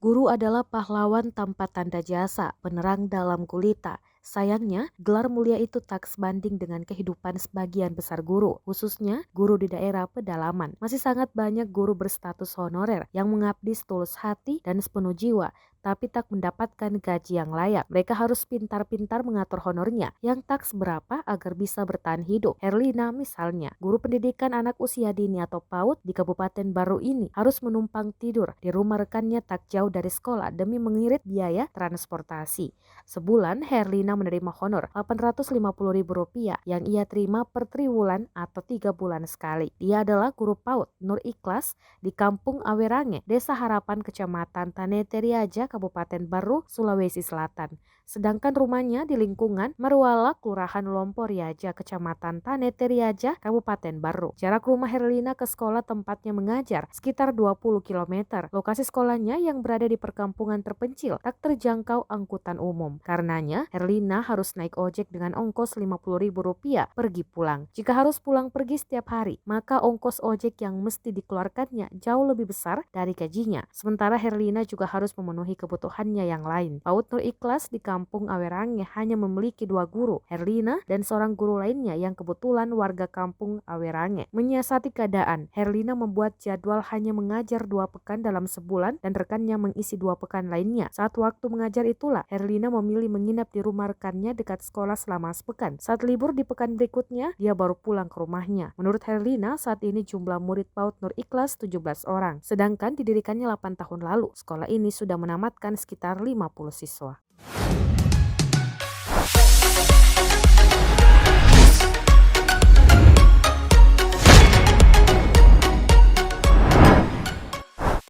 Guru adalah pahlawan tanpa tanda jasa, penerang dalam gulita. Sayangnya, gelar mulia itu tak sebanding dengan kehidupan sebagian besar guru, khususnya guru di daerah pedalaman. Masih sangat banyak guru berstatus honorer yang mengabdi setulus hati dan sepenuh jiwa, tapi tak mendapatkan gaji yang layak. Mereka harus pintar-pintar mengatur honornya yang tak seberapa agar bisa bertahan hidup. Herlina misalnya, guru pendidikan anak usia dini atau PAUD di Kabupaten Baru ini harus menumpang tidur di rumah rekannya tak jauh dari sekolah demi mengirit biaya transportasi. Sebulan, Herlina menerima honor Rp850.000 yang ia terima per triwulan atau 3 bulan sekali. Dia adalah guru PAUD Nur Ikhlas di Kampung Awerange, Desa Harapan, Kecamatan Taneteriaja, Kabupaten Baru, Sulawesi Selatan. Sedangkan rumahnya di lingkungan Merwala, Kelurahan Lomporiaja, Kecamatan Taneteriaja, Kabupaten Baru. Jarak rumah Herlina ke sekolah tempatnya mengajar sekitar 20 km. Lokasi sekolahnya yang berada di perkampungan terpencil tak terjangkau angkutan umum. Karenanya, Herlina harus naik ojek dengan ongkos Rp50.000 pergi pulang. Jika harus pulang pergi setiap hari, maka ongkos ojek yang mesti dikeluarkannya jauh lebih besar dari gajinya. Sementara Herlina juga harus memenuhi kebutuhannya yang lain. PAUD Nur Ikhlas di Kampung Awerange hanya memiliki 2 guru, Herlina dan seorang guru lainnya yang kebetulan warga Kampung Awerange. Menyiasati keadaan, Herlina membuat jadwal hanya mengajar 2 pekan dalam sebulan dan rekannya mengisi 2 pekan lainnya. Saat waktu mengajar itulah, Herlina memilih menginap di rumah rekannya dekat sekolah selama sepekan. Saat libur di pekan berikutnya, dia baru pulang ke rumahnya. Menurut Herlina, saat ini jumlah murid PAUD Nur Ikhlas 17 orang, sedangkan didirikannya 8 tahun lalu. Sekolah ini sudah menamatkan sekitar 50 siswa.